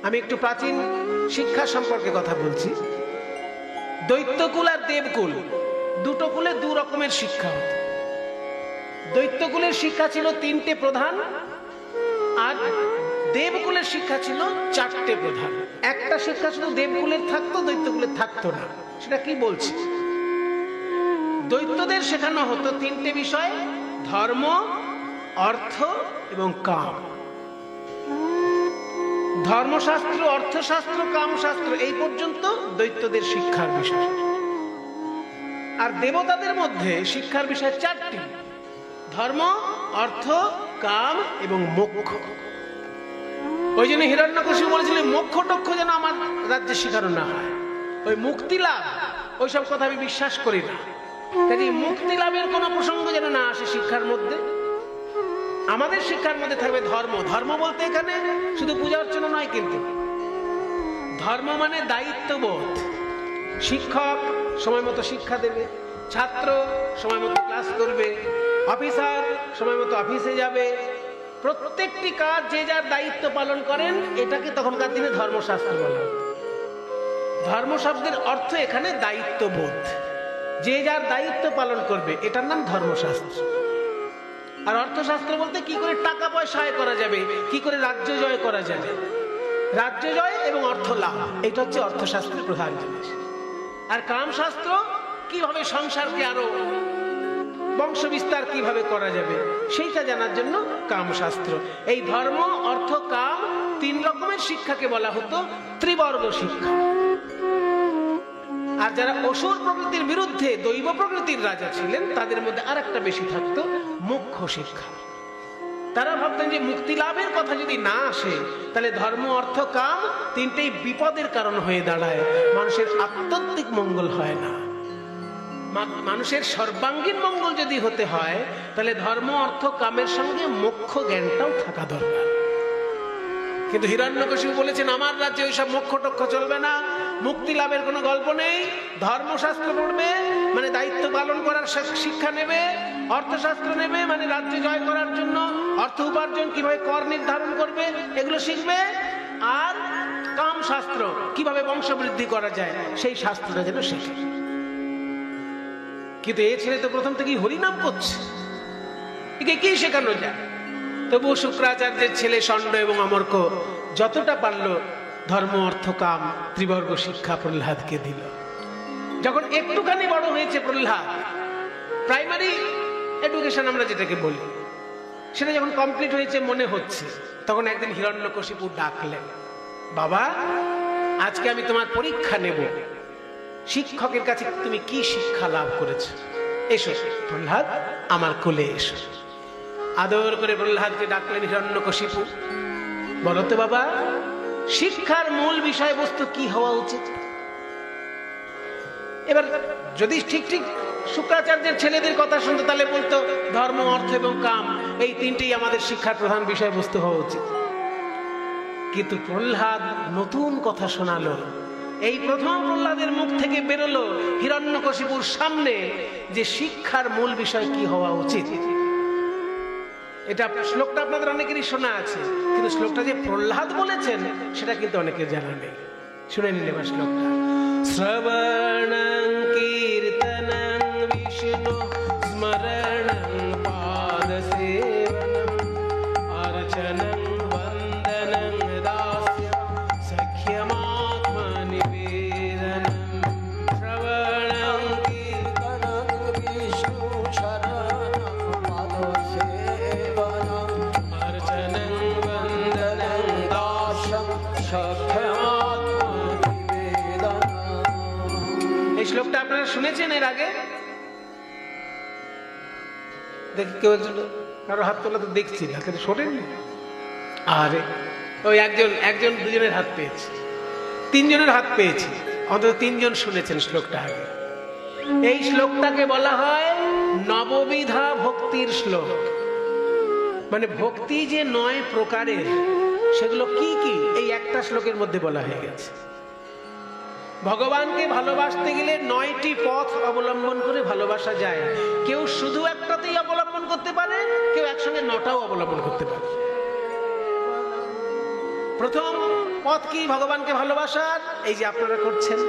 আমি একটু প্রাচীন শিক্ষা সম্পর্কে কথা বলছি। দৈত্যকুল আর দেবকুল, দুটো কুলে দু রকমের শিক্ষা হতো। দৈত্যকুলের শিক্ষা ছিল 3টে প্রধান, আর দেবকুলের শিক্ষা ছিল 4টে প্রধান। একটা শিক্ষা শুধু দেবকুলের থাকতো, দৈত্যকুলের থাকতো না। সেটা কি বলছি? দৈত্যদের শেখানো হতো 3টে বিষয়: ধর্ম, অর্থ এবং কাম। ধর্মশাস্ত্র, অর্থশাস্ত্র, কামশাস্ত্র, এই পর্যন্ত দৈত্যদের শিক্ষার বিষয়। আর দেবতাদের মধ্যে শিক্ষার বিষয় 4টি: ধর্ম, অর্থ, কাম এবং মোক্ষ। ওই জন্য হিরণ্যকশিপু বলেছিলেন, মোক্ষ টক্ষ যেন আমার রাজ্যে শিখানো না হয়। ওই মুক্তি লাভ, ওইসব কথা আমি বিশ্বাস করি না। কাজে মুক্তি লাভের কোনো প্রসঙ্গ যেন না আসে শিক্ষার মধ্যে। আমাদের শিক্ষার মধ্যে থাকবে ধর্ম। ধর্ম বলতে এখানে শুধু পূজা অর্চনা নয়, কিন্তু ধর্ম মানে দায়িত্ববোধ। শিক্ষক সময় মতো শিক্ষা দেবে, ছাত্র সময় মতো ক্লাস করবে, অফিসার সময় মতো অফিসে যাবে। প্রত্যেকটি কাজ যে যার দায়িত্ব পালন করেন, এটাকে তখনকার দিনে ধর্মশাস্ত্র বলা হতো। ধর্ম শব্দের অর্থ এখানে দায়িত্ববোধ। যে যার দায়িত্ব পালন করবে, এটার নাম ধর্মশাস্ত্র। আর অর্থশাস্ত্র বলতে কি করে টাকা পয়সা আয় করা যাবে, কি করে রাজ্য জয় করা যাবে, রাজ্য জয় এবং অর্থ লাভ, এটা হচ্ছে অর্থশাস্ত্রের প্রধান জিনিস। আর কামশাস্ত্র, কিভাবে সংসারকে আরো বংশ বিস্তার কিভাবে করা যাবে, সেইটা জানার জন্য কামশাস্ত্র। এই ধর্ম, অর্থ, কাম 3 রকমের শিক্ষাকে বলা হতো ত্রিবর্গ শিক্ষা। আর যারা অসুর প্রকৃতির বিরুদ্ধে দৈব প্রকৃতির রাজা ছিলেন, তাদের মধ্যে আর একটা বেশি থাকতো মুখ্য শিক্ষা। তারা ভাবতেন যে মুক্তি লাভের কথা যদি না আসে, তাহলে ধর্ম, অর্থ, কাম 3টেই বিপদের কারণ হয়ে দাঁড়ায়। মানুষের আত্মাত্মিক মঙ্গল হয় না। মানুষের সর্বাঙ্গীন মঙ্গল যদি হতে হয়, তাহলে ধর্ম, অর্থ, কামের সঙ্গে মোক্ষ জ্ঞানটাও থাকা দরকার। কিন্তু হিরণ্যকশিপু বলেছেন, আমার রাজ্যে ওইসব মোক্ষ টক্ষ চলবে না, মুক্তি লাভের কোনো গল্প নেই। ধর্মশাস্ত্র পড়বে মানে দায়িত্ব পালন করার শিক্ষা নেবে, অর্থশাস্ত্র নেবে মানে রাজ্য জয় করার জন্য অর্থ উপার্জন, কিভাবে কর নির্ধারণ করবে, এগুলো শিখবে। আর কামশাস্ত্র, কিভাবে বংশবৃদ্ধি করা যায়, সেই শাস্ত্রটা যেন শেখে। কিন্তু এই ছেলে তো প্রথম থেকেই হরিনাম করছে, একে কি শেখানো যায়? তবু শুক্রাচার্যের ছেলে ষণ্ড এবং অমর্ক যতটা পারল ধর্ম, অর্থ, কাম ত্রিবর্গ শিক্ষা প্রহ্লাদকে দিল। যখন একটুখানি বড় হয়েছে প্রহ্লাদ, প্রাইমারি এডুকেশন আমরা যেটাকে বলি, সেটা যখন কমপ্লিট হয়েছে মনে হচ্ছে, তখন একদিন হিরণ্যকশিপু ডাকলেন, বাবা, আজকে আমি তোমার পরীক্ষা নেব। শিক্ষকের কাছে তুমি কি শিক্ষা লাভ করেছো? এসো প্রহ্লাদ, আমার কোলে এসো। আদর করে প্রহ্লাদকে ডাকলেন হিরণ্যকশিপু, বলো তো বাবা, শিক্ষার মূল বিষয়বস্তু কি হওয়া উচিত? এবার যদি ঠিক ঠিক শুক্রাচার্যের ছেলেদের কথা শুনতো, তাহলে বলতো ধর্ম, অর্থ এবং কাম, এই 3টেই আমাদের শিক্ষার প্রধান বিষয়বস্তু হওয়া উচিত। কিন্তু প্রহ্লাদ নতুন কথা শোনালো। এই প্রথম প্রহ্লাদের মুখ থেকে বেরোলো হিরণ্যকশিপুর সামনে যে শিক্ষার মূল বিষয় কি হওয়া উচিত। এটা শ্লোকটা আপনাদের অনেকেরই শোনা আছে, কিন্তু শ্লোকটা যে প্রহ্লাদ বলেছেন সেটা কিন্তু অনেকের জানা নেই। শুনে নিন এবার শ্লোকটা। শ্রবণং কীর্তনং বিষ্ণু স্মরণং পাদসেবনং অর্চনং বন্দনং দাস্যং সখ্যমাত্মনিবেদনম। শ্রবণং কীর্তনং বিষ্ণু শরণং পাদসেবনং অর্চনং বন্দনং দাস্যং সখ্যমাত্মনিবেদনম। এই শ্লোকটা আপনারা শুনেছেন এর আগে? দেখি কেউ একজন, কারো হাত তোলা তো দেখছি না, কিন্তু শোনেননি? আরে ওই একজন দুজনের হাত পেয়েছি, 3 জনের হাত পেয়েছি, অন্তত 3 জন শুনেছেন শ্লোকটা আগে। এই শ্লোকটাকে বলা হয় নববিধা ভক্তির শ্লোক। মানে ভক্তি যে 9 প্রকারের, সেগুলো কি কি এই একটা শ্লোকের মধ্যে বলা হয়ে গেছে। ভগবানকে ভালোবাসতে গেলে 9টি পথ অবলম্বন করে ভালোবাসা যায়। কেউ শুধু একটাতেই অবলম্বন করতে পারে, কেউ একসঙ্গে 9টাও অবলম্বন করতে পারে। প্রথম পথ কি? ভগবানকে ভালোবাসার। এই যে আপনারা করছেন,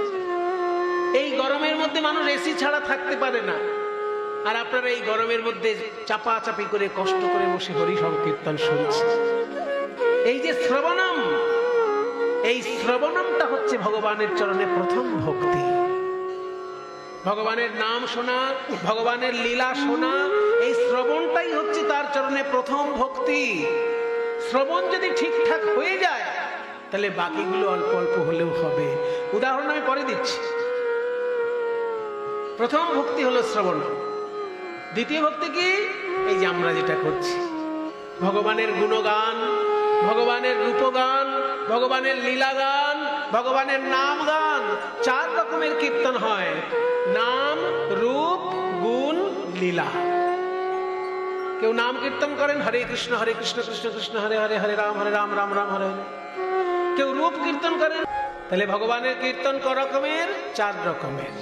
এই গরমের মধ্যে মানুষ এসি ছাড়া থাকতে পারে না, আর আপনারা এই গরমের মধ্যে চাপাচাপি করে কষ্ট করে বসে হরি সংকীর্তন শুনছেন। এই যে শ্রবণম, এই শ্রবণমটা হচ্ছে ভগবানের চরণে প্রথম ভক্তি। ভগবানের নাম শোনা, ভগবানের লীলা শোনা, এই শ্রবণটাই হচ্ছে তার চরণে প্রথম ভক্তি। শ্রবণ যদি ঠিকঠাক হয়ে যায় তাহলে বাকিগুলো অল্প অল্প হলেও হবে। উদাহরণ আমি পরে দিচ্ছি। প্রথম ভক্তি হলো শ্রবণ। দ্বিতীয় ভক্তি কি? এই যে আমরা যেটা করছি, ভগবানের গুণগান, ভগবানের রূপগান, ভগবানের লীলা গান, ভগবানের নাম গান। 4 রকমের কীর্তন হয়: নাম, রূপ, গুণ, লীলা। কেউ নাম কীর্তন করেন হরে কৃষ্ণ কৃষ্ণ কৃষ্ণ হরে হরে, হরে রাম রাম রাম হরে হরে। কেউ রূপ কীর্তন করেন। তাহলে ভগবানের কীর্তন ক রকমের? 4 রকমের।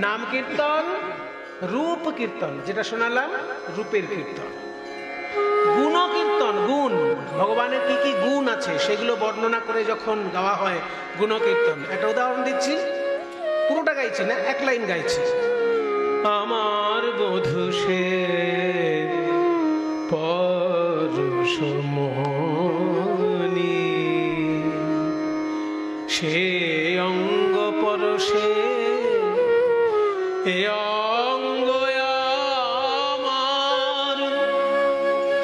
নাম কীর্তন, রূপ কীর্তন যেটা শোনালাম, রূপের কীর্তন। গুণ কীর্তন, গুণ, ভগবানের কি কি গুণ আছে সেগুলো বর্ণনা করে যখন গাওয়া হয়, গুণ কীর্তন। একটা উদাহরণ দিচ্ছি, পুরোটা গাইছি না, 1 লাইন গাইছি। আমার বধূ সে পরশমণি, সে অঙ্গ পরশে এ অঙ্গ আমার,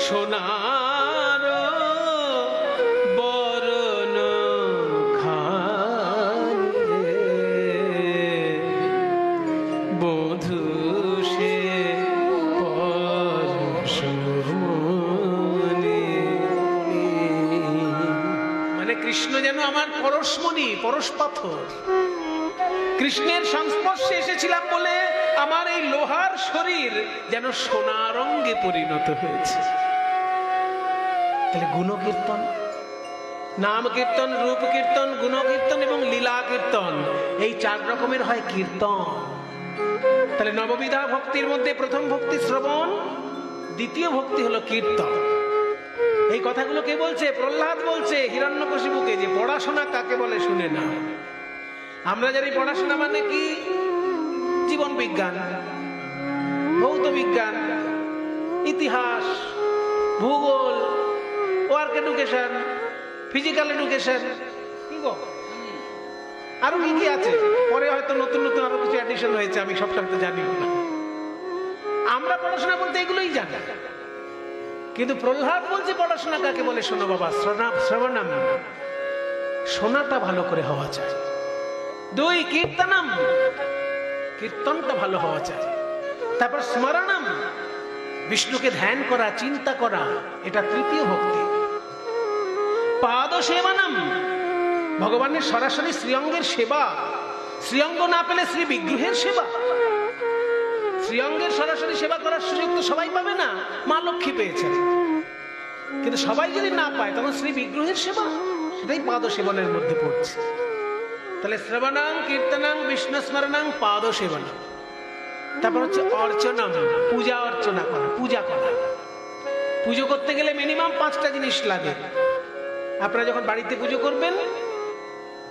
সোনার বরণ খানে, বধূ সে পরশমণি। মানে কৃষ্ণ যেন আমার পরশমণি, পরশ পাথর। কৃষ্ণের সংস্পর্শে এসেছিলাম বলে আমার এই লোহার শরীর যেন সোনার অঙ্গে পরিণত হয়েছে। তাহলে গুণ কীর্তন, নাম কীর্তন, রূপ কীর্তন, গুণ কীর্তন এবং লীলা কীর্তন, এই 4 রকমের হয় কীর্তন। তাহলে নববিধা ভক্তির মধ্যে প্রথম ভক্তি শ্রবণ, দ্বিতীয় ভক্তি হলো কীর্তন। এই কথাগুলো কে বলছে? প্রহ্লাদ বলছে হিরণ্যকশিপুকে যে পড়াশোনা কাকে বলে শুনে না। আমরা জানি পড়াশোনা মানে কি? জীবন বিজ্ঞান, ভৌত বিজ্ঞান, ইতিহাস, ভূগোল, ওয়ার্ক এডুকেশন, ফিজিক্যাল এডুকেশন, কি গো আরো কি কি আছে, পরে হয়তো নতুন নতুন আরো কিছু অ্যাডিশন হয়েছে, আমি সবটা তো জানি না। আমরা পড়াশোনা বলতে এগুলোই জানি, কিন্তু প্রহ্লাদ বলছে পড়াশোনা কাকে বলে শোনো বাবা, শ্রবণম, শোনাটা ভালো করে হওয়া চাই। 2 কীর্তনম, কীর্তনটা ভালো হওয়া চাই। তারপর স্মরণম, বিষ্ণুকে ধ্যান করা, চিন্তা করা, এটা তৃতীয় ভক্তি। পাদ সেবনম, ভগবানের সরাসরি শ্রীঅঙ্গের সেবা। শ্রীঅঙ্গ না পেলে শ্রী বিগ্রহের সেবা। শ্রীঅঙ্গের সরাসরি সেবা করার সুযোগ তো সবাই পাবে না, মা লক্ষ্মী পেয়েছেন, কিন্তু সবাই যদি না পায় তখন শ্রী বিগ্রহের সেবা, সেটাই পাদ সেবনের মধ্যে পড়ছে। তাহলে শ্রবণাং, কীর্তনাং, বিষ্ণু স্মরণাং, পাদ সেবনম। তারপর হচ্ছে অর্চনাম, পূজা অর্চনা করা, পূজা করা। পুজো করতে গেলে মিনিমাম 5টা জিনিস লাগে। আপনারা যখন বাড়িতে পুজো করবেন,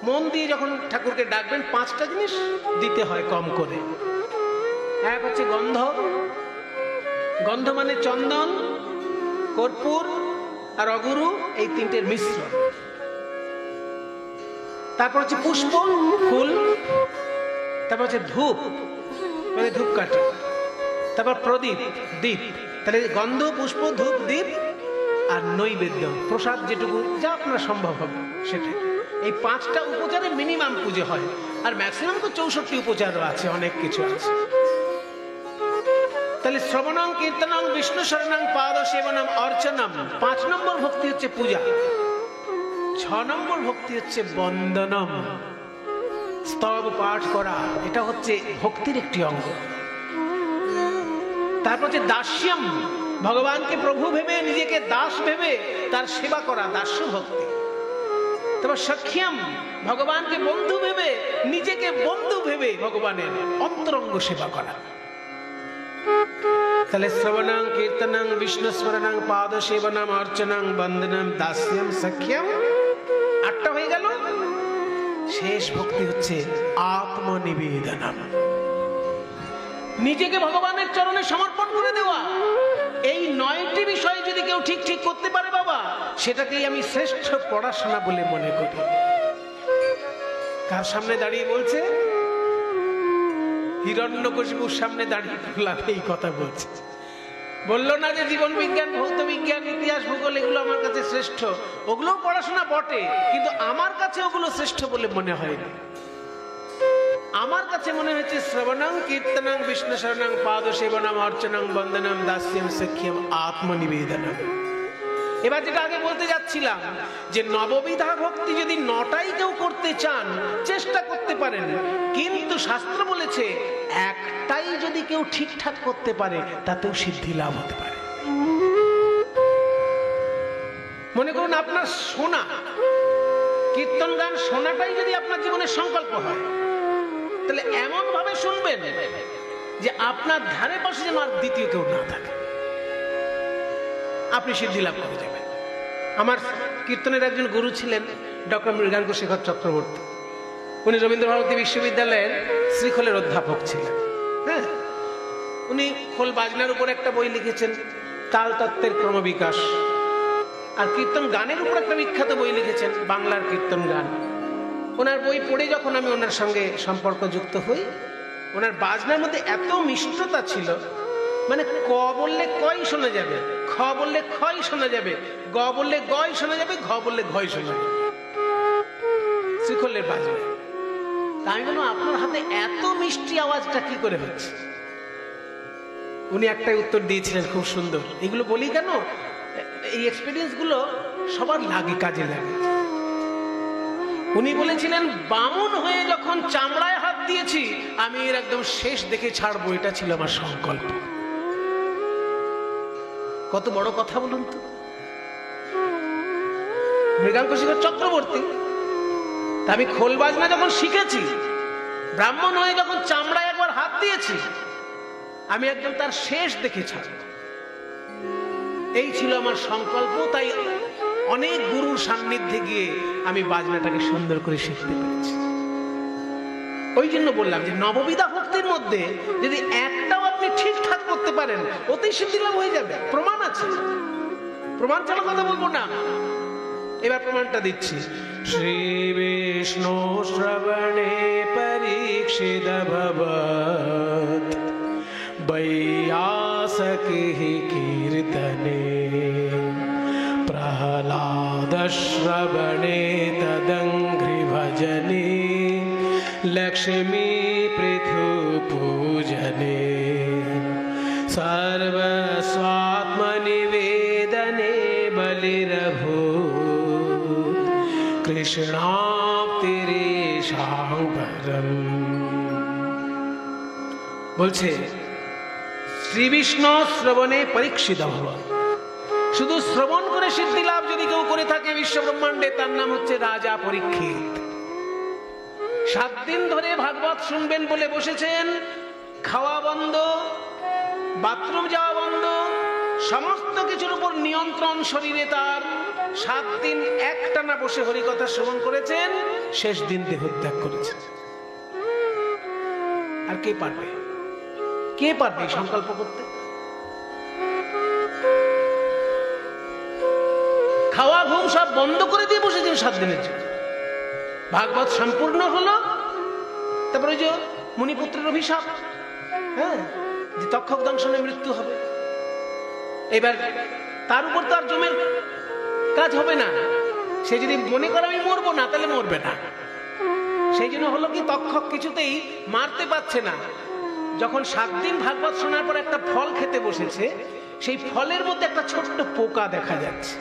মন দিয়ে যখন ঠাকুরকে ডাকবেন, 5টা জিনিস দিতে হয় কম করে। এক হচ্ছে গন্ধ, গন্ধ মানে চন্দন, কর্পূর আর অগুরু, এই 3টের মিশ্রণ। তারপর হচ্ছে পুষ্প, ফুল। তারপর হচ্ছে ধূপ, মানে ধূপকাঠি। তারপর প্রদীপ, দীপ। তাহলে গন্ধ, পুষ্প, ধূপ, দীপ আর নৈবেদ্য, প্রসাদ, যেটুকু যা আপনার সম্ভব হবে সেটাই। এই 5টা উপচারে মিনিমাম পুজো হয়, আর ম্যাক্সিমাম তো 64 উপচারও আছে, অনেক কিছু আছে। তাহলে শ্রবণং, কীর্তনং, বিষ্ণু শরণং, পাদ সেবনম, অর্চনম। 5 নম্বর ভক্তি হচ্ছে পূজা। 6 নম্বর ভক্তি হচ্ছে বন্দনম, স্তব পাঠ করা, এটা হচ্ছে ভক্তির একটি অঙ্গ। তারপর হচ্ছে দাস্যম, ভগবানকে প্রভু ভেবে, নিজেকে দাস ভেবে তার সেবা করা, দাস্য ভক্তি। তারপর সখ্যম, ভগবানকে বন্ধু ভেবে, নিজেকে বন্ধু ভেবে ভগবানের অন্তরঙ্গ সেবা করা। তাহলে শ্রবণং, কীর্তনং, বিষ্ণু স্মরণং, পাদ সেবনম, অর্চনং, বন্দনম, দাস্যম, সখ্যম, একটা হয়ে গেল। শেষ ভক্তি হচ্ছে আত্মনিবেদনম, নিজেকে ভগবানের চরণে সমর্পণ করে দেওয়া। এই 9টি বিষয় যদি কেউ ঠিক ঠিক করতে পারে বাবা, সেটাকেই আমি শ্রেষ্ঠ পড়াশোনা বলে মনে করি। কার সামনে দাঁড়িয়ে বলছে? হিরণ্যকশিপুর সামনে দাঁড়িয়ে এই কথা বলছে। বললো না যে জীবন বিজ্ঞান, ভৌত বিজ্ঞান, ইতিহাস, ভূগোল এগুলো আমার কাছে শ্রেষ্ঠ। ওগুলোও পড়াশোনা বটে, কিন্তু আমার কাছে ওগুলো শ্রেষ্ঠ বলে মনে হয়নি। আমার কাছে মনে হয়েছে শ্রবণং কীর্তনং বিষ্ণু শরণং পাদ সেবনম অর্চনং বন্দনম দাস্যম সখ্যম আত্মনিবেদনম। এবার যেটা আগে বলতে যাচ্ছিলাম, যে নববিধা ভক্তি যদি 9টাই কেউ করতে চান চেষ্টা করতে পারেন, কিন্তু শাস্ত্র বলেছে একটাই যদি কেউ ঠিকঠাক করতে পারে তাতেও সিদ্ধি লাভ হতে পারে। মনে করুন আপনার শোনা কীর্তন গান শোনাটাই যদি আপনার জীবনের সংকল্প হয়, তাহলে এমন ভাবে শুনবেন যে আপনার ধারে পাশে যেন আর দ্বিতীয় কেউ না থাকে, আপনি সিদ্ধি লাভ করে যাবেন। আমার কীর্তনের একজন গুরু ছিলেন ডক্টর মৃগাঙ্কশেখর চক্রবর্তী। উনি রবীন্দ্রভারতী বিশ্ববিদ্যালয়ের শ্রীখোলের অধ্যাপক ছিলেন। হ্যাঁ, উনি খোল বাজনার উপর একটা বই লিখেছেন, তাল তত্ত্বের ক্রমবিকাশ। আর কীর্তন গানের উপর একটা বিখ্যাত বই লিখেছেন, বাংলার কীর্তন গান। ওনার বই পড়ে যখন আমি ওনার সঙ্গে সম্পর্ক যুক্ত হই, ওনার বাজনার মধ্যে এত মিষ্টতা ছিল, মানে ক বললে কই শোনা যাবে, খ বললে খই শোনা যাবে, গ বললে গয় শোনা যাবে, ঘ বললে ঘয় শোনা যাবে শ্রীখোলের বাজনা। তা আমি বললাম, আপনার হাতে এত মিষ্টি আওয়াজটা কি করে হচ্ছে? উনি একটাই উত্তর দিয়েছিলেন, খুব সুন্দর। এগুলো বলি কেন, এই এক্সপেরিয়েন্স গুলো সবার লাগে, কাজে লাগে। উনি বলেছিলেন, বামুন হয়ে যখন চামড়ায় হাত দিয়েছি, আমি এর একদম শেষ দেখে ছাড়বো, এটা ছিল আমার সংকল্প। কত বড় কথা বলুন তো। মৃগাঙ্কশেখর চক্রবর্তী। তা আমি খোল বাজনা যখন শিখেছি, ব্রাহ্মণ হয়ে যখন চামড়ায় একবার হাত দিয়েছি, আমি একদম তার শেষ দেখে ছাড়ব, এই ছিল আমার সংকল্প। তাই অনেক গুরুর সান্নিধ্যে গিয়ে আমি বাজনাটাকে সুন্দর করে শিখতে পেরেছি। ওই জন্য বললাম যে নববিধা ভক্তির মধ্যে যদি একটাও আপনি ঠিকঠাক করতে পারেন, অতি সিদ্ধি লাভ হয়ে যাবে। প্রমাণ আছে, প্রমাণ ছাড়া কথা বলবো না। এবার প্রমাণটা দিচ্ছি। শ্রী বিষ্ণু শ্রবণে পরীক্ষিত ভবৎ বৈয়াসকিঃ কীর্তনে প্রহ্লাদ শ্রবণে তদঙ্ঘ্রি ভজনে লক্ষ্মী পৃথু পূজনে সর্বস্বাত্মনিবেদনে বলিরভূত কৃষ্ণাপ্তিরেষাং পরম। বলছে শ্রী বিষ্ণু শ্রবণে পরীক্ষিত ভবৎ। শুধু শ্রবণ করে সিদ্ধি লাভ যদি কেউ করে থাকে বিশ্ব ব্রহ্মাণ্ডে, তার নাম হচ্ছে রাজা পরীক্ষিত। 7 দিন ধরে ভাগবত শুনবেন বলে বসেছেন, খাওয়া বন্ধ, বাথরুম যাওয়া বন্ধ, সমস্ত কিছুর উপর নিয়ন্ত্রণ শরীরে তার। 7 দিন একটানা বসে হরিকথা শ্রবণ করেছেন, শেষ দিন দেহত্যাগ করেছেন। আর কে পারবে, কে পারবে সংকল্প করতে? খাওয়া ঘুম সব বন্ধ করে দিয়ে বসেছেন 7 দিনের জন্য। ভাগবত সম্পূর্ণ হলো, তারপরে ওই যে মুনিপুত্রের অভিশাপ, হ্যাঁ, যে তক্ষক দংশনে মৃত্যু হবে। এবার তার উপর তো আর জমের কাজ হবে না। সে যদি মনে করে আমি মরবো না, তাহলে মরবে না। সেই জন্য হলো কি, তক্ষক কিছুতেই মারতে পারছে না। যখন 7 দিন ভাগবত শোনার পর একটা ফল খেতে বসেছে, সেই ফলের মধ্যে একটা ছোট্ট পোকা দেখা যাচ্ছে।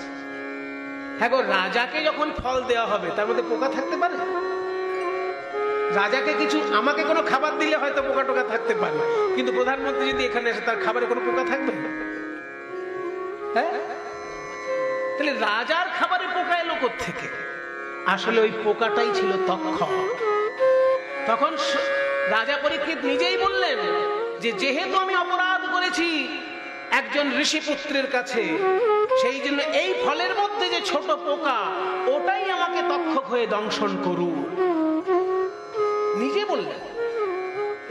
হ্যাঁ গো, রাজাকে যখন ফল দেওয়া হবে তার মধ্যে পোকা থাকতে পারে? রাজাকে কিছু, আমাকে কোনো খাবার দিলে হয়তো পোকা টোকা থাকতে পারে, কিন্তু প্রধানমন্ত্রী যদি এখানে এসে তার খাবারে কোনো পোকা থাকবে? হ্যাঁ, তাহলে রাজার খাবারে পোকা এলো কোত্থেকে? আসলে ওই পোকাটাই ছিল তক্ষক। তখন রাজা পরীক্ষিত নিজেই বললেন যে যেহেতু আমি অপরাধ করেছি, একজন ঋষিপুত্রের কাছে। সেই জন্য এই ফলের মধ্যে যে ছোট পোকা, ওটাই আমাকে তক্ষক হয়ে দংশন করুক। নিজে বললেন।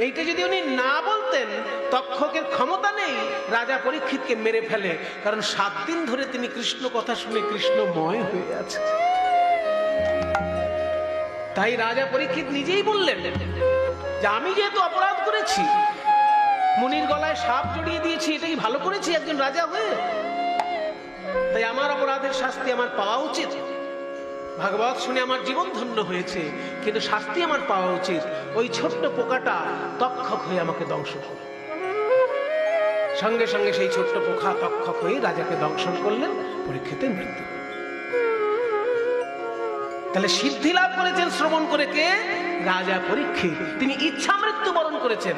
এইটা যদি উনি না বলতেন, তক্ষকের ক্ষমতা নেই রাজা পরীক্ষিতকে মেরে ফেলে, কারণ 7 দিন ধরে তিনি কৃষ্ণ কথা শুনে কৃষ্ণময় হয়ে আছে। তাই রাজা পরীক্ষিত নিজেই বললেন যে আমি যেহেতু অপরাধ করেছি, মুনির গলায় সাপ জড়িয়ে দিয়েছি, এটা কি ভালো করেছি একজন রাজা হয়ে? তাই আমার অপরাধের শাস্তি আমার পাওয়া উচিত। ভাগবত শুনে আমার জীবন ধন্য হয়েছে, কিন্তু শাস্তি আমার পাওয়া উচিত। ওই ছোট্ট পোকাটা তক্ষক হয়ে আমাকে দংশন করে। সঙ্গে সঙ্গে সেই ছোট্ট পোকা তক্ষক হয়ে রাজাকে দংশন করলেন, পরীক্ষিতের মৃত্যু। তাহলে সিদ্ধি লাভ করেছেন শ্রবণ করে কে? রাজা পরীক্ষিত। তিনি ইচ্ছা মৃত্যু বরণ করেছেন।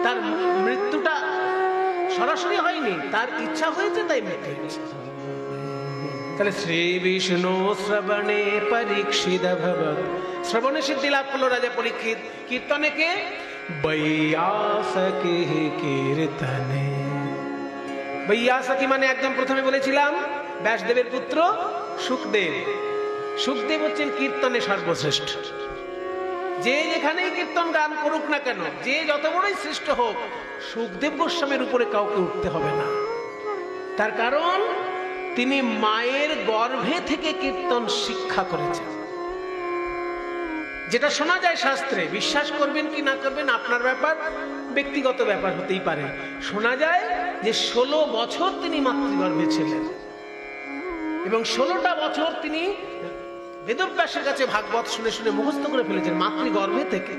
তার মৃত্যুটা সরাসরি হয়নি, তার ইচ্ছা হয়েছে, তাই মৃত্যু হয়েছে। তাহলে শ্রী বিষ্ণু শ্রবণে পরীক্ষিত ভবৎ, শ্রবণে সিদ্ধি লাভ করলো রাজা পরীক্ষিত। কীর্তনে কে? বৈয়াসকি কীর্তনে। বৈয়াসকি মানে একদম প্রথমে বলেছিলাম ব্যাসদেবের পুত্র সুখদেব। সুখদেব হচ্ছেন কীর্তনে সর্বশ্রেষ্ঠ। যে যেখানেই কীর্তন গান করুক না কেন, যে যত বড়ই শ্রেষ্ঠ হোক, সুখদেব গোস্বামীর উপরে কাউকে উঠতে হবে না। তার কারণ তিনি মায়ের গর্ভে থেকে কীর্তন শিক্ষা করেছেন। যেটা শোনা যায় শাস্ত্রে, বিশ্বাস করবেন কি না করবেন আপনার ব্যাপার, ব্যক্তিগত ব্যাপার হতেই পারে। শোনা যায় যে 16 বছর তিনি মাতৃগর্ভে ছিলেন এবং 16টা বছর তিনি বেদব্যাসের কাছে ভাগবত শুনে শুনে মুখস্থ করে ফেলেছেন মাতৃগর্ভে থেকে।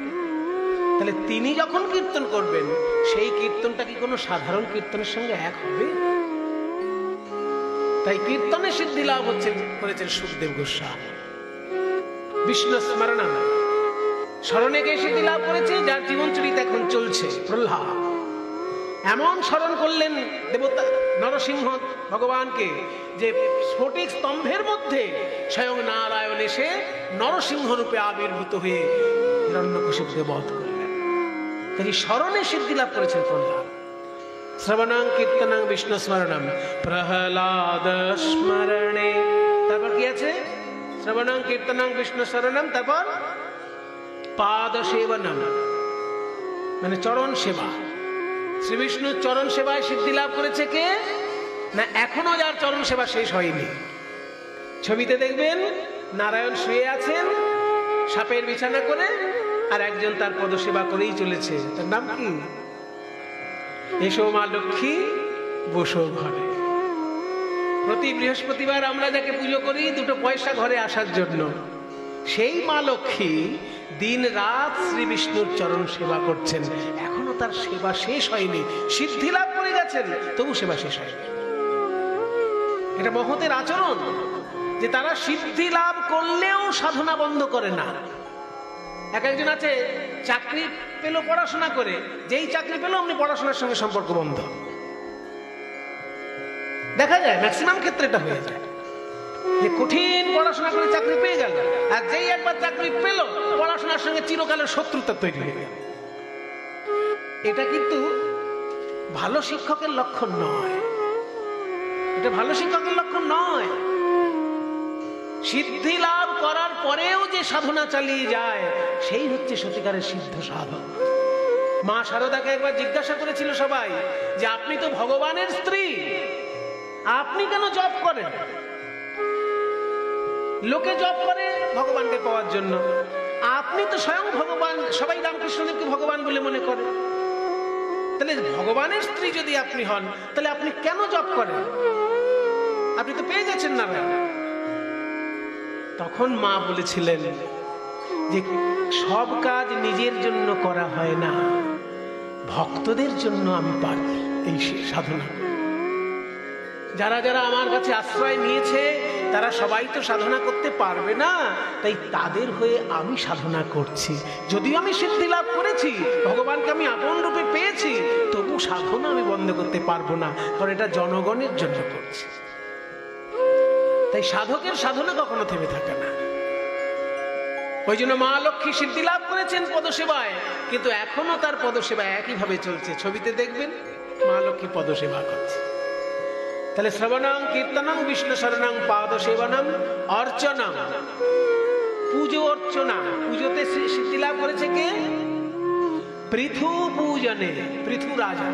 তাহলে তিনি যখন কীর্তন করবেন, সেই কীর্তনটা কি কোনো সাধারণ কীর্তনের সঙ্গে এক হবে? তাই কীর্তনে সিদ্ধি লাভ করেছেন সুখদেব গোস্বামী। বিষ্ণু স্মরণম, স্মরণে গিয়ে সিদ্ধি লাভ করেছে, যার জীবন চরিত এখন চলছে। প্রহ্লাদ এমন স্মরণ করলেন দেবতা নরসিংহ ভগবানকে যে স্ফটিক স্তম্ভের মধ্যে স্বয়ং নারায়ণ এসে নরসিংহ রূপে আবির্ভূত হয়ে হিরণ্যকশিপুকে বধ করলেন। তাই স্মরণে সিদ্ধি লাভ করেছেন প্রহ্লাদ। শ্রবণং কীর্তনং বিষ্ণু স্মরণম প্রহ্লাদ স্মরণে। তারপর কি আছে? শ্রবণং কীর্তনং বিষ্ণু স্মরণম, তারপর পাদ সেবনম মানে চরণ সেবা। শ্রী বিষ্ণুর চরণ সেবায় সিদ্ধি লাভ করেছে কে? না এখনো যার চরণ সেবা শেষ হয়নি। ছবিতে দেখবেন নারায়ণ শুয়ে আছেন সাপের বিছানা করে, আর একজন তার পদসেবা করেই চলেছে। তার নাম কি? এসো মা লক্ষ্মী বসো ঘরে। প্রতি বৃহস্পতিবার আমরা যাকে পুজো করি 2 পয়সা ঘরে আসার জন্য, সেই মা লক্ষ্মী দিন রাত শ্রী বিষ্ণুর চরণ সেবা করছেন। এখনো তার সেবা শেষ হয়নি। সিদ্ধি লাভ করে গেছেন, তবু সেবা শেষ হয়নি। এটা মহতের আচরণ যে তারা সিদ্ধি লাভ করলেও সাধনা বন্ধ করে না। একজন আছে চাকরি পেল পড়াশোনা করে, যেই চাকরি পেল অমনি পড়াশোনার সঙ্গে সম্পর্ক বন্ধ। দেখা যায় ম্যাক্সিমাম ক্ষেত্রে এটা হয়ে যায় যে কঠিন পড়াশোনা করে চাকরি পেয়ে গেল, আর যেই একবার চাকরি পেল পড়াশোনার সঙ্গে চিরকালের শত্রুতা তৈরি হয়ে গেল। এটা কিন্তু ভালো শিক্ষকের লক্ষণ নয়। এটা ভালো শিক্ষকের লক্ষণ নয়। সিদ্ধি লাভ করার পরেও যে সাধনা চালিয়ে যায়, সেই হচ্ছে সত্যিকারের সিদ্ধ সাধক। মা শারদাকে একবার জিজ্ঞাসা করেছিল সবাই যে আপনি তো ভগবানের স্ত্রী, আপনি কেন জপ করেন? লোকে জপ করে ভগবানকে পাওয়ার জন্য, আপনি তো স্বয়ং ভগবান। সবাই রামকৃষ্ণদেবকে ভগবান বলে মনে করে। তাহলে ভগবানের স্ত্রী যদি আপনি হন, তাহলে আপনি কেন জপ করেন? আপনি তো পেয়ে গেছেন না। তখন মা বলেছিলেন যে সব কাজ নিজের জন্য করা হয় না, ভক্তদের জন্য আমি পারি এই সাধনা। যারা যারা আমার কাছে আশ্রয় নিয়েছে তারা সবাই তো সাধনা করতে পারবে না, তাই তাদের হয়ে আমি সাধনা করছি। যদিও আমি সিদ্ধি লাভ করেছি, ভগবানকে আমি আপন রূপে পেয়েছি, তবু সাধনা আমি বন্ধ করতে পারবো না, কারণ এটা জনগণের জন্য করছি। তাই সাধকের সাধনা কখনো থেমে থাকে না। ওই জন্য মা লক্ষ্মী সিদ্ধি লাভ করেছেন পদসেবায়, কিন্তু এখনো তার পদসেবা একইভাবে চলছে। ছবিতে দেখবেন মা লক্ষ্মী পদসেবা করছে। তাহলে শ্রবণং কীর্তনং বিষ্ণু শরণং পাদ সেবনং অর্চনং, পুজো অর্চনা, পুজোতে সিদ্ধি লাভ করেছে কে? পৃথু পূজনে, পৃথু রাজা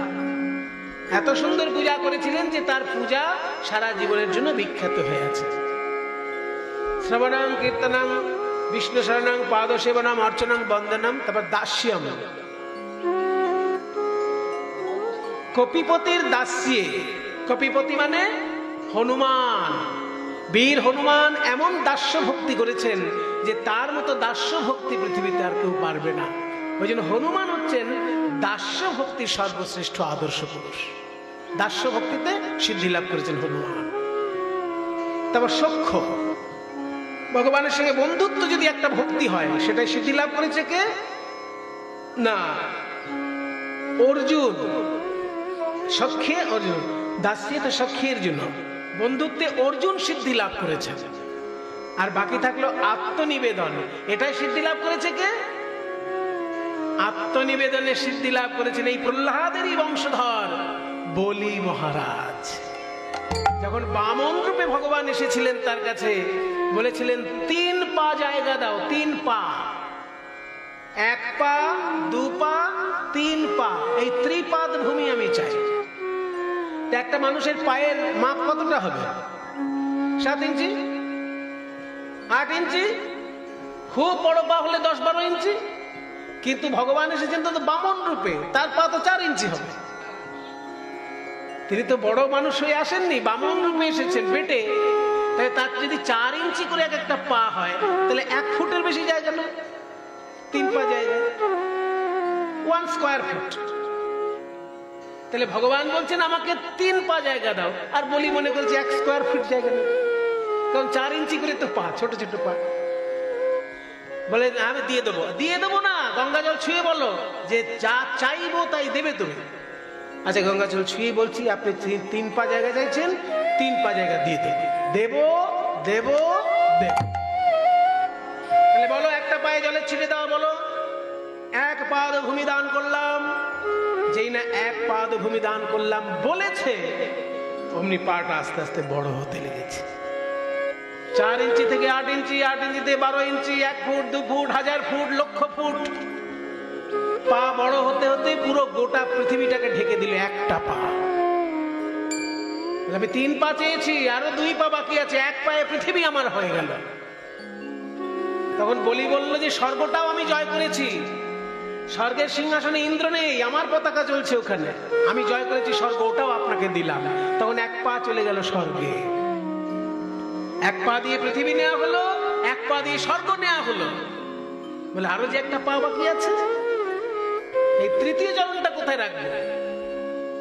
এত সুন্দর পূজা করেছিলেন যে তার পূজা সারা জীবনের জন্য বিখ্যাত হয়ে আছে। শ্রবণং কীর্তনং বিষ্ণু শরণং পাদ সেবনং অর্চনং বন্দনম। তারপর দাস্যম, কপিপতির দাস্যে, কপিপতি মানে হনুমান, বীর হনুমান এমন দাস্য ভক্তি করেছেন যে তার মতো দাস্য ভক্তি পৃথিবীতে আর কেউ পারবে না। ওই জন্য হনুমান হচ্ছেন দাস্য ভক্তির সর্বশ্রেষ্ঠ আদর্শ পুরুষ। দাস্য ভক্তিতে সিদ্ধি লাভ করেছেন হনুমান। তারপর সখ্য, ভগবানের সঙ্গে বন্ধুত্ব যদি একটা ভক্তি হয় সেটাই সিদ্ধি লাভ করেছে কে? না, অর্জুন। সখ্যে অর্জুন, দাস্যে তো সখ্যের জন্য, বন্ধুত্বে অর্জুন সিদ্ধি লাভ করেছে। আর বাকি থাকলো আত্মনিবেদন, এটাই সিদ্ধি লাভ করেছে কে? আত্মনিবেদনের সিদ্ধি লাভ করেছেন এই প্রহ্লাদেরই বংশধর বলি মহারাজ। যখন বামন রূপে ভগবান এসেছিলেন তার কাছে, বলেছিলেন 3 পা জায়গা দাও, 3 পা, 1 পা 2 পা 3 পা, এই ত্রিপাদ ভূমি আমি চাই। একটা মানুষের পায়ের মাপ কতটা হবে? 7 ইঞ্চি, 8 ইঞ্চি, খুব বড় পা হলে 10-12 ইঞ্চি। কিন্তু ভগবান এসেছেন তো বামন রূপে, তার পা তো 4 ইঞ্চি হবে। তিনি তো বড় মানুষ হয়ে আসেননি, বামন রূপে এসেছেন পেটে। তাই তার যদি 4 ইঞ্চি করে এক একটা পা হয়, তাহলে 1 ফুটের বেশি জায়গা না, 3 পা জায়গা, 1 স্কয়ার ফুট। তাহলে ভগবান বলছেন আমাকে 3 পা জায়গা দাও, আর বলি মনে করছে 1 স্কয়ার ফুট জায়গা নেই, কারণ 4 ইঞ্চি করে তো পা, ছোট ছোট পা। বলে আমি দিয়ে দেবো। দিয়ে দেবো না, গঙ্গা জল ছুঁয়ে বলো যে যা চাইবো তাই দেবে তুমি। আচ্ছা, গঙ্গা জল ছুঁয়ে বলছি আপনি 3 পা জায়গা চাইছেন, 3 পা জায়গা দিয়ে দেবো, দেবো দেবো দেবো। তাহলে বলো একটা পায়ে জলে ছিটে দাও, বলো 1 পাদ ভূমি দান করলাম। যেই না 1 পাদ ভূমি দান করলাম বলেছে, অমনি পাটা আস্তে আস্তে বড় হতে লেগেছে। 4 ইঞ্চি থেকে 8 ইঞ্চি, 8 ইঞ্চি থেকে 12 ইঞ্চি, 1 ফুট 2 ফুট 1000 ফুট লক্ষ ফুট। পা বড় হতে হতে পুরো গোটা পৃথিবীটাকে ঢেকে দিল একটা পা। আমি 3 পা চেয়েছি, আরো 2 পা বাকি আছে, 1 পায়ে পৃথিবী আমার হয়ে গেল। তখন বলি বলল যে স্বর্গটাও আমি জয় করেছি, স্বর্গের সিংহাসনে ইন্দ্র নেই, আমার পতাকা চলছে ওখানে, আমি জয় করেছি স্বর্গ, ওটাও আপনাকে দিলাম। তখন 1 পা চলে গেল স্বর্গে। 1 পা দিয়ে পৃথিবী নেওয়া হলো, 1 পা দিয়ে স্বর্গ নেওয়া হলো। বলে আরো যে একটা পা বাকি আছে, এই তৃতীয় চরণটা কোথায় রাখবো?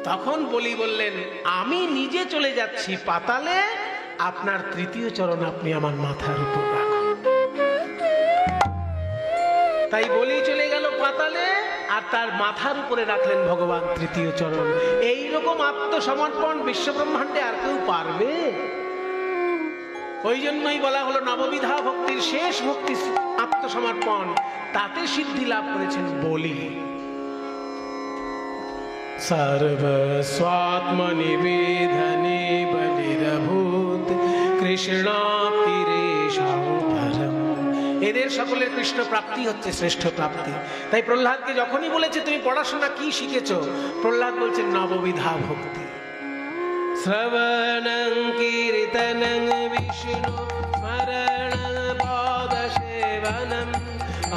তখন বলি বললেন আমি নিজে চলে যাচ্ছি পাতালে, আপনার তৃতীয় চরণ আপনি আমার মাথার উপর রাখুন। তাই বলি চলে গেল পাতালে, আর তার মাথার উপরে রাখলেন ভগবান তৃতীয় চরণ। এইরকম আত্মসমর্পণ বিশ্ব ব্রহ্মাণ্ডে আর কেউ পারবে? ওই জন্যই বলা হলো নববিধা ভক্তির শেষ ভক্তি আত্মসমর্পণ, তাতে সিদ্ধি লাভ করেছেন বলি। সর্বস্বাত্মনিবেদনে বলিরভূত কৃষ্ণাপ্তিরেষাং পরম। এদের সকলের কৃষ্ণ প্রাপ্তি হচ্ছে শ্রেষ্ঠ প্রাপ্তি। তাই প্রহ্লাদকে যখনই বলেছে তুমি পড়াশোনা কি শিখেছো, প্রহ্লাদ বলছেন নববিধা ভক্তি। শ্রবণং কীর্তনং বিষ্ণু স্মরণং পাদ সেবনং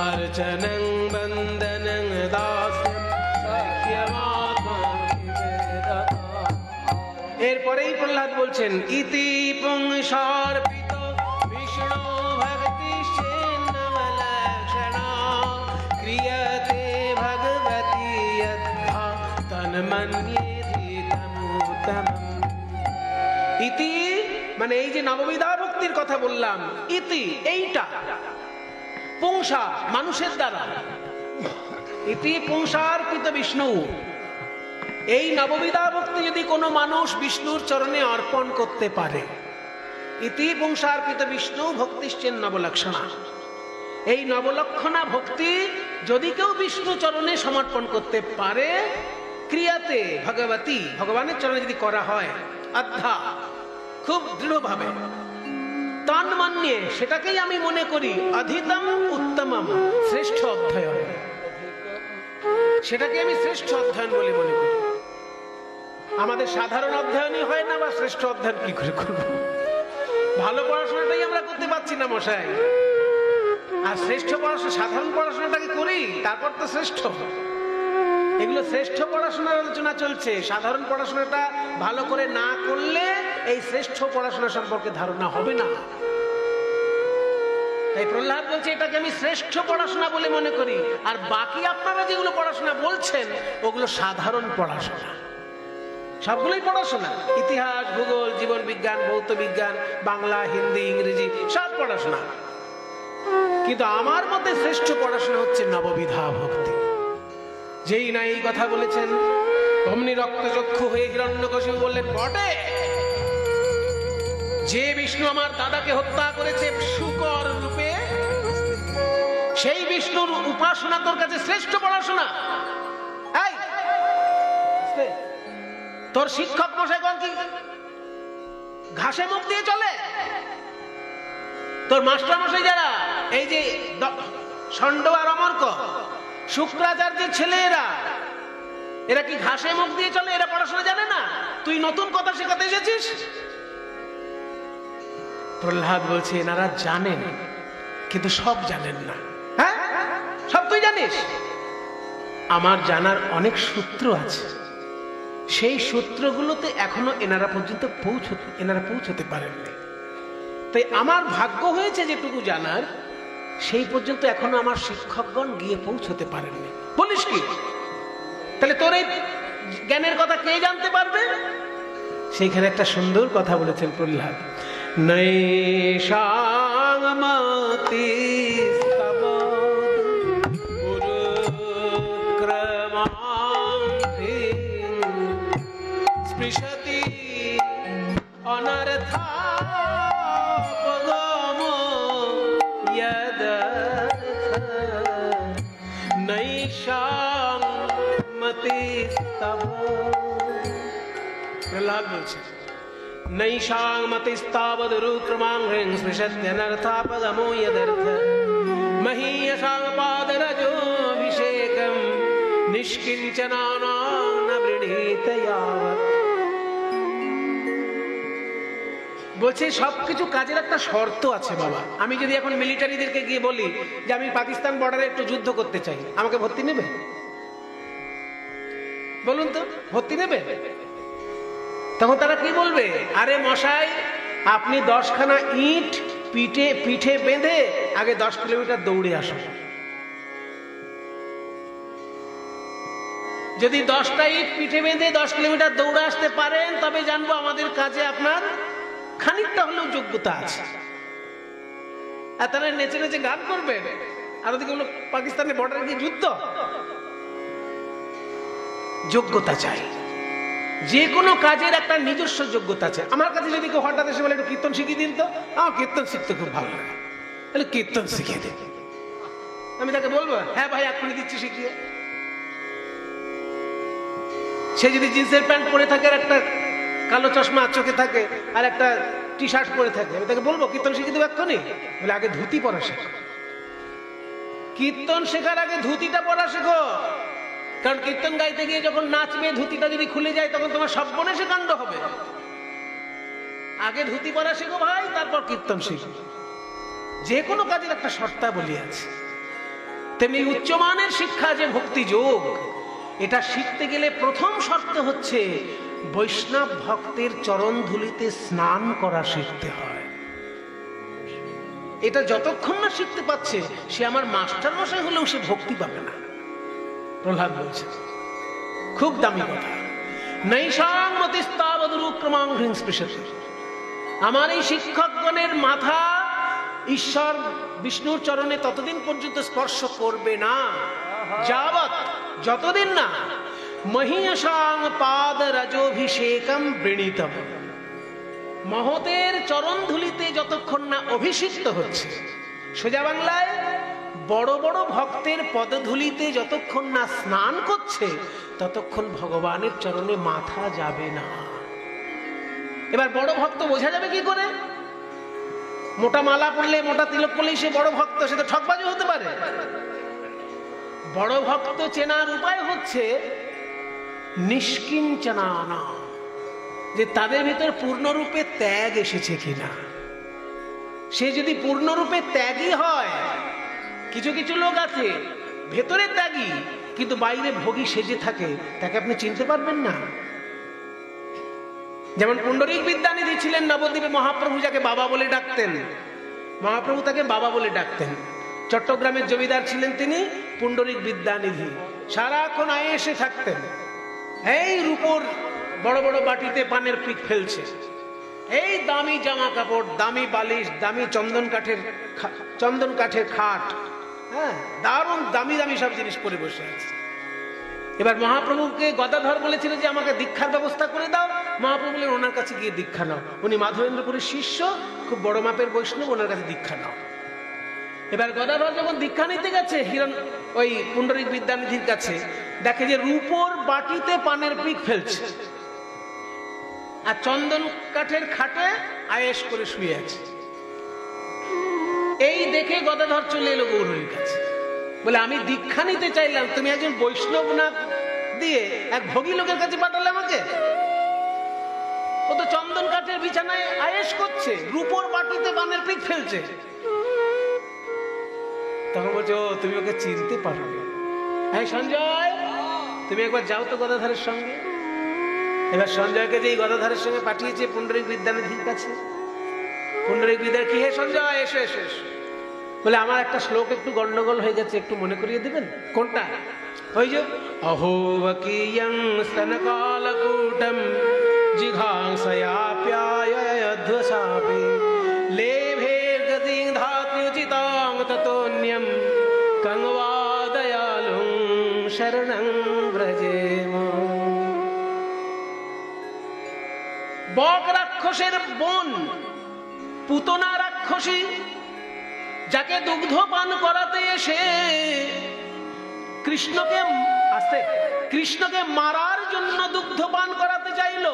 অর্চনং বন্দনং দাস্যং সখ্যমাত্মা নিবেদনম। এরপরেই প্রহ্লাদ বলছেন ইতি পুংসার্পিত বিষ্ণু ভক্তি নবলক্ষণা ক্রিয়তে ভগবতি যথা তন্মন্যেতি তমুত্তমম। ইতি মানে এই যে নববিধা ভক্তির কথা বললাম, ইতি এইটা, পুংসা মানুষের দ্বারা, ইতি পুংসার্পিত বিষ্ণু। এই নববিধা ভক্তি যদি কোনো মানুষ বিষ্ণুর চরণে অর্পণ করতে পারে, ইতি পুংসার্পিত বিষ্ণু ভক্তিশ্চেন নবলক্ষণা, এই নবলক্ষণা ভক্তি যদি কেউ বিষ্ণু চরণে সমর্পণ করতে পারে, ক্রিয়াতে ভগবতী ভগবানের চরণে যদি করা হয়, আধ্যা, খুব দৃঢ়ভাবে তান মানিয়ে, সেটাকেই আমি মনে করি অধিতম উত্তমম, শ্রেষ্ঠ অধ্যয়ন। সেটাকে আমি শ্রেষ্ঠ অধ্যয়ন বলে মনে করি। আমাদের সাধারণ অধ্যয়নই হয় না, বা শ্রেষ্ঠ অধ্যয়ন কি করে করব? ভালো পড়াশোনাটাই আমরা করতে পারছি না মশাই। আর শ্রেষ্ঠ পড়াশোনা, সাধারণ পড়াশোনাটাকে করি, তারপর তো শ্রেষ্ঠ। এগুলো শ্রেষ্ঠ পড়াশোনার আলোচনা চলছে। সাধারণ পড়াশোনাটা ভালো করে না করলে এই শ্রেষ্ঠ পড়াশোনা সম্পর্কে ধারণা হবে না। তাই প্রহ্লাদ বলছে এটাকে আমি শ্রেষ্ঠ পড়াশোনা বলে মনে করি। আর বাকি আপনারা যেগুলো পড়াশোনা বলছেন ওগুলো সাধারণ পড়াশোনা, সবগুলোই পড়াশোনা। ইতিহাস, ভূগোল, জীবন বিজ্ঞান, ভৌত বিজ্ঞান, বাংলা, হিন্দি, ইংরেজি, সব পড়াশোনা। কিন্তু আমার মতে শ্রেষ্ঠ পড়াশোনা হচ্ছে নববিধা ভক্তি। যেই না এই কথা বলেছেন, অমনি রক্তচক্ষু হয়ে হিরণ্যকশিপু বললেন, বটে, যে বিষ্ণু আমার দাদাকে হত্যা করেছে শূকর রূপে, সেই বিষ্ণুর উপাসনা তোর কাছে শ্রেষ্ঠ পড়াশোনা। এই তোর শিক্ষক মশাইগণ কি ঘাসে মুখ দিয়ে চলে? তোর মাস্টার মশাই যারা, এই যে ষণ্ড আর অমর্ক, শুক্রাচার্যের ছেলেরা, এরা কি ঘাসে মুখ দিয়ে চলে? এরা পড়াশোনা জানে না? তুই নতুন কথা শেখাতে এসেছিস? প্রহ্লাদ বলছে এনারা জানেন, কিন্তু সব জানেন না। হ্যাঁ, সব তুই জানিস? আমার জানার অনেক সূত্র আছে, সেই সূত্রগুলোতে এখনো এনারা পৌঁছতে পারেননি। তাই আমার ভাগ্য হয়েছে যেটুকু জানার, সেই পর্যন্ত এখনো আমার শিক্ষকগণ গিয়ে পৌঁছতে পারেননি। বলিস কি? তাহলে তোর এই জ্ঞানের কথা কে জানতে পারবে? সেইখানে একটা সুন্দর কথা বলেছেন প্রহ্লাদ, নৈষাংমতি স্পৃশতি অনর্থাপগমো যদর্থ নৈষাংমতিস্তব। প্রহ্লাদ বলছে নৈষাংমতিস্তাবদুরুক্রমাং স্পৃশত্যনর্থাপগমো যদর্থ মহীয়সাংপাদরজোভিষেকং নিষ্কিঞ্চনানাং ন বৃণীত যাবৎ। বলছে সবকিছু কাজের একটা শর্ত আছে বাবা। আমি যদি এখন মিলিটারিদেরকে গিয়ে বলি যে আমি পাকিস্তান বর্ডারে একটু যুদ্ধ করতে চাই, আমাকে ভর্তি নেবে? বলুন তো, ভর্তি নেবে? তখন তারা কি বলবে? আরে মশাই, আপনি 10খানা ইট পিঠে বেঁধে আগে 10 কিলোমিটার দৌড়ে আসুন। যদি 10টা ইট পিঠে বেঁধে 10 কিলোমিটার দৌড়ে আসতে পারেন, তবে জানবো আমাদের কাজে আপনার খানিকটা হলেও যোগ্যতা আছে। আর তারা নেচে নেচে গান করবে, আর ওদিকে হলো পাকিস্তানের বর্ডারে গিয়ে যুদ্ধ। যোগ্যতা চাই, যে কোনো কাজের একটা নিজস্ব যোগ্যতা আছে। আমার কাছে যদি কেউ হঠাৎ এসে বলে একটু কীর্তন শিখিয়ে দিন তো, আমার কীর্তন শিখতে খুব ভালো লাগে, তাহলে কীর্তন শিখিয়ে দিন। আমি তাকে বলবো, হ্যাঁ ভাই এক্ষুনি দিচ্ছি শিখিয়ে। সে যদি জিন্সের প্যান্ট পরে থাকে আর একটা কালো চশমা চোখে থাকে আর একটা টি শার্ট পরে থাকে, আমি তাকে বলবো কীর্তন শিখিয়ে দেবো এক্ষুনি? বলে আগে ধুতি পরা শেখো। কীর্তন শেখার আগে ধুতিটা পরা শেখো, কারণ কীর্তন গাইতে গিয়ে যখন নাচবে ধুতিটা যদি খুলে যায় তখন তোমার সর্বনাশে কাণ্ড হবে। আগে ধুতি পরা শেখো ভাই, তারপর কীর্তন শিখো। যে কোনো কাজের একটা শর্তাবলী আছে। তেমনি উচ্চমানের শিক্ষা যে ভক্তি যোগ, এটা শিখতে গেলে প্রথম শর্ত হচ্ছে বৈষ্ণব ভক্তের চরণ ধুলিতে স্নান করা শিখতে হয়। এটা যতক্ষণ না শিখতে পাচ্ছে, সে আমার মাস্টার মশাই হলেও সে ভক্তি পাবে না। প্রহ্লাদ বলছে খুব দামি কথা, নৈষাংমতিস্তাবদুরুক্রমাং স্পৃশতি। আমার এই শিক্ষকগণের মাথা ঈশ্বর বিষ্ণুর চরণে ততদিন পর্যন্ত স্পর্শ করবে না, যাবৎ, যতদিন না মহীয়সাং পাদরজোভিষেকম বৃণীতম, মহতের চরণ ধুলিতে যতক্ষণ না অভিষিক্ত হচ্ছে। সোজা বাংলায়, বড় বড় ভক্তের পদধূলিতে যতক্ষণ না স্নান করছে ততক্ষণ ভগবানের চরণে মাথা যাবে না। এবার বড় ভক্ত বোঝা যাবে কি করে? মোটা মালা পরলে, মোটা তিলক পরলেই সে বড় ভক্ত? সে তো ঠকবাজি হতে পারে। বড় ভক্ত চেনার উপায় হচ্ছে নিষ্কিঞ্চনা, যে তাদের ভিতর পূর্ণরূপে ত্যাগ এসেছে কিনা। সে যদি পূর্ণরূপে ত্যাগী হয়, কিছু কিছু লোক আছে ভেতরে ত্যাগী কিন্তু বাইরে ভোগী সেজে থাকে, তাকে আপনি চিনতে পারবেন না। যেমন পুণ্ডরীক বিদ্যানিধি ছিলেন নবদ্বীপে, মহাপ্রভু যাকে বাবা বলে ডাকতেন, মহাপ্রভু তাকে বাবা বলে ডাকতেন। চট্টগ্রামের জমিদার ছিলেন তিনি, পুণ্ডরীক বিদ্যানিধি। সারাক্ষণ আয়েসে থাকতেন, এই রূপোর বড় বড় বাটিতে পানের পিক ফেলছে, এই দামি জামা কাপড়, দামি বালিশ, দামি চন্দন কাঠের খাট, হ্যাঁ, দারুণ দামি দামি সব জিনিস পরে বসে আছে। এবার মহাপ্রভুকে গদাধর বলেছিল যে আমাকে দীক্ষার ব্যবস্থা করে দাও। মহাপ্রভু বললেন ওনার কাছে গিয়ে দীক্ষা নাও, উনি মাধবেন্দ্রপুরের শিষ্য, খুব বড় মাপের বৈষ্ণব, ওনার কাছে দীক্ষা নাও। এবার গদাধর যখন দীক্ষা নিতে গেছে ওই পুণ্ডরীক বিদ্যানিধির কাছে, দেখে যে রূপোর বাটিতে পানের পিক ফেলছে আর চন্দন কাঠের খাটে আয়েশ করে শুয়ে আছে। এই দেখে গদাধর চলে এলো গৌরীর কাছে, বলে আমি দীক্ষা নিতে চাইলাম, তুমি একজন বৈষ্ণব না দিয়ে এক ভোগী লোকের কাছে পাঠালে আমাকে। ও তো চন্দন কাঠের বিছানায় আয়েশ করছে, রূপোর বাটিতে পানের পিক ফেলছে। তখন বলছে ও তুমি ওকে চিনতে পারো না। হ্যাঁ সঞ্জয়, তুমি একবার যাও তো গদাধরের সঙ্গে। এবার সঞ্জয়কে যে গদাধরের সঙ্গে পাঠিয়েছে পুণ্ডরীক বিদ্যানিধির কাছে। পুণ্ডরীক বিদ্যা কি, হে সঞ্জয় এসো এসো এসো। বলে আমার একটা শ্লোক একটু গন্ডগোল হয়ে গেছে, একটু মনে করিয়ে দেবেন। কোনটা? ওই যে অহোবকিয়ং স্তনকালকূটম জিঘাংসয়াপ্যায়ধ্বসাপে লেভের গতিং ধাত্র্যুচিতাং ততোন্যম কংবা দয়ালুং শরণং ব্রজেম। বক রাক্ষসের বোন পুতনা রাক্ষসী, যাকে দুগ্ধ পান করাতে এসে কৃষ্ণকে মারার জন্য দুগ্ধ পান করাতে চাইল,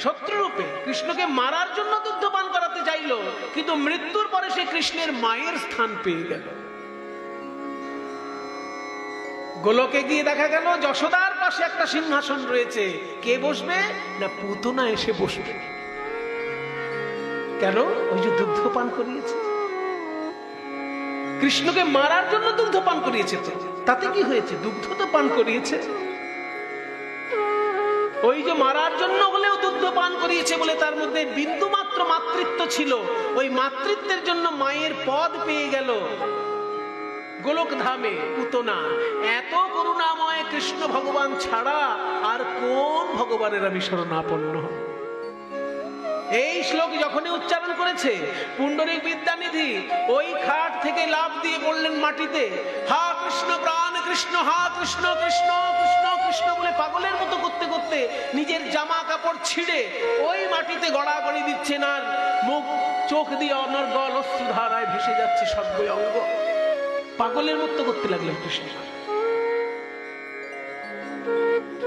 শত্রুরূপে কৃষ্ণকে মারার জন্য দুগ্ধ পান করাতে চাইল, কিন্তু মৃত্যুর পরে সে কৃষ্ণের মায়ের স্থান পেয়ে গেল। গোলকে গিয়ে দেখা গেল যশোদার পাশে একটা সিংহাসন রয়েছে, কে বসবে না পুতনা এসে বসবে। কেন? ওই যে দুগ্ধ পান করিয়েছে, কৃষ্ণকে মারার জন্য দুগ্ধ পান করিয়েছে। তো তাতে কি হয়েছে? দুগ্ধ তো পান করিয়েছে। ওই যে মারার জন্য হলেও দুগ্ধ পান করিয়েছে বলে তার মধ্যে বিন্দু মাত্র মাতৃত্ব ছিল, ওই মাতৃত্বের জন্য মায়ের পদ পেয়ে গেল গোলক ধামে পুতনা। এত করুণাময় কৃষ্ণ ভগবান ছাড়া আর কোন ভগবানের আমি শরণাপন্ন? এই শ্লোক যখনই উচ্চারণ করেছে পুণ্ডরীক বিদ্যানিধি ওই খাট থেকে লাফ দিয়ে পড়লেন মাটিতে। হা কৃষ্ণ প্রাণ কৃষ্ণ, হা কৃষ্ণ কৃষ্ণ কৃষ্ণ কৃষ্ণ বলে পাগলের মতো করতে করতে নিজের জামা কাপড় ছিঁড়ে ওই মাটিতে গড়াগড়ি দিচ্ছেন, আর মুখ চোখ দিয়ে অনর্গল অশ্রুধারায় ভেসে যাচ্ছে সর্বই অঙ্গ। পাগলের মতো করতে লাগলেন কৃষ্ণ।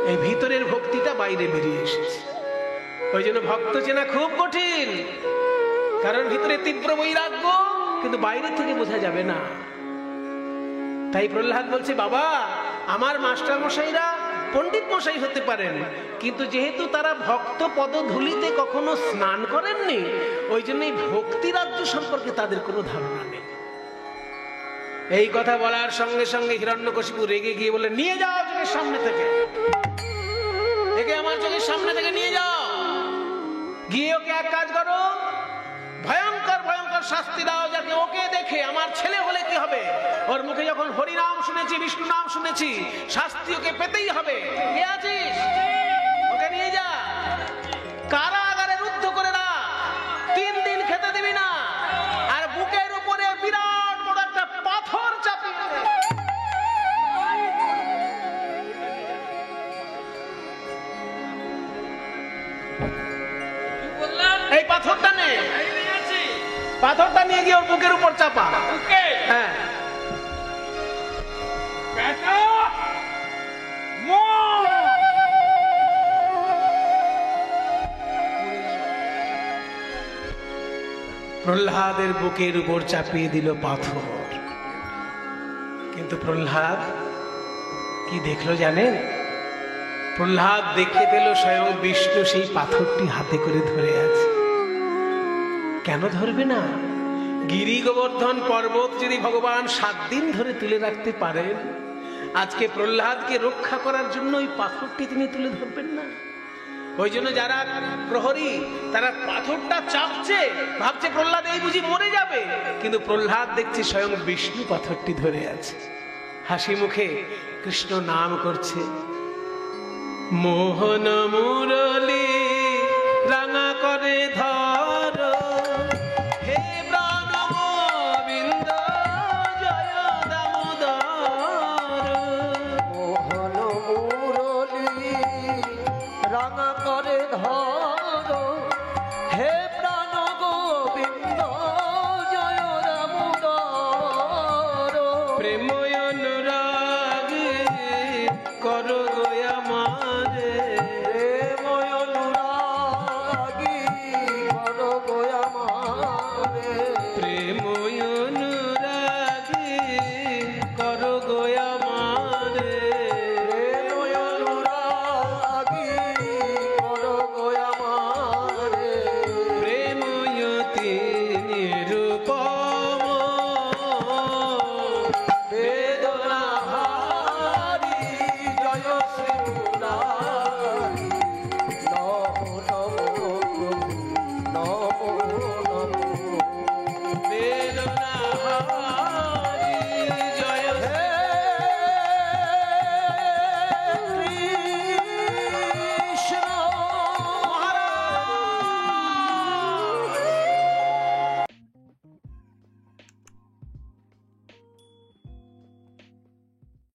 এই ভিতরের ভক্তিটা বাইরে বেরিয়ে এসেছে। ওই জন্য ভক্ত চেনা খুব কঠিন, কারণ ভিতরে তীব্র বৈরাগ্য, কিন্তু বাইরে থেকে বোঝা যাবে না। তাই প্রহ্লাদ বলছে বাবা, আমার মাস্টার মশাইরা পণ্ডিত মশাই হতে পারেন, কিন্তু যেহেতু তারা ভক্ত পদধূলিতে কখনো স্নান করেননি, ওই জন্য এই ভক্তি রাজ্য সম্পর্কে তাদের কোনো ধারণা নেই। এই কথা বলার সঙ্গে সঙ্গে হিরণ্যকশিপু রেগে গিয়ে বলে, নিয়ে যাও চোখের সামনে থেকে, একে আমার চোখের সামনে থেকে নিয়ে যাও, গিয়ে ওকে এক কাজ করো, ভয়ঙ্কর ভয়ঙ্কর শাস্তি দাও, যাতে ওকে দেখে আমার ছেলে হলে কি হবে, ওর মুখে যখন হরি নাম শুনেছি, বিষ্ণু নাম শুনেছি, শাস্তি ওকে পেতেই হবে। কে আছিস? ওকে নিয়ে যা, কারাগারে রুদ্ধ করে না, 3 দিন খেতে দিবি না, আর বুকের উপরে বিরাট বড় একটা পাথর চাপিয়ে দেবে। এই পাথরটা নে, পাথরটা নিয়ে গিয়ে ওর বুকের উপর চাপা। হ্যাঁ, প্রহ্লাদের বুকের উপর চাপিয়ে দিল পাথর। কিন্তু প্রহ্লাদ কি দেখলো জানেন? প্রহ্লাদ দেখে পেল স্বয়ং বিষ্ণু সেই পাথরটি হাতে করে ধরে আছে। কেন ধরবে না? গিরি গোবর্ধন পর্বত যদি ভগবান 7 দিন ধরে তুলে রাখতে পারেন, আজকে প্রহ্লাদকে রক্ষা করার জন্য ওই পাথরটি তিনি তুলে ধরবেন না? ওই জন্য যারা প্রহরী তারা পাথরটা চাপছে, ভাবছে প্রহ্লাদ এই বুঝি মরে যাবে, কিন্তু প্রহ্লাদ দেখছে স্বয়ং বিষ্ণু পাথরটি ধরে আছে, হাসি মুখে কৃষ্ণ নাম করছে। মোহন মুরলী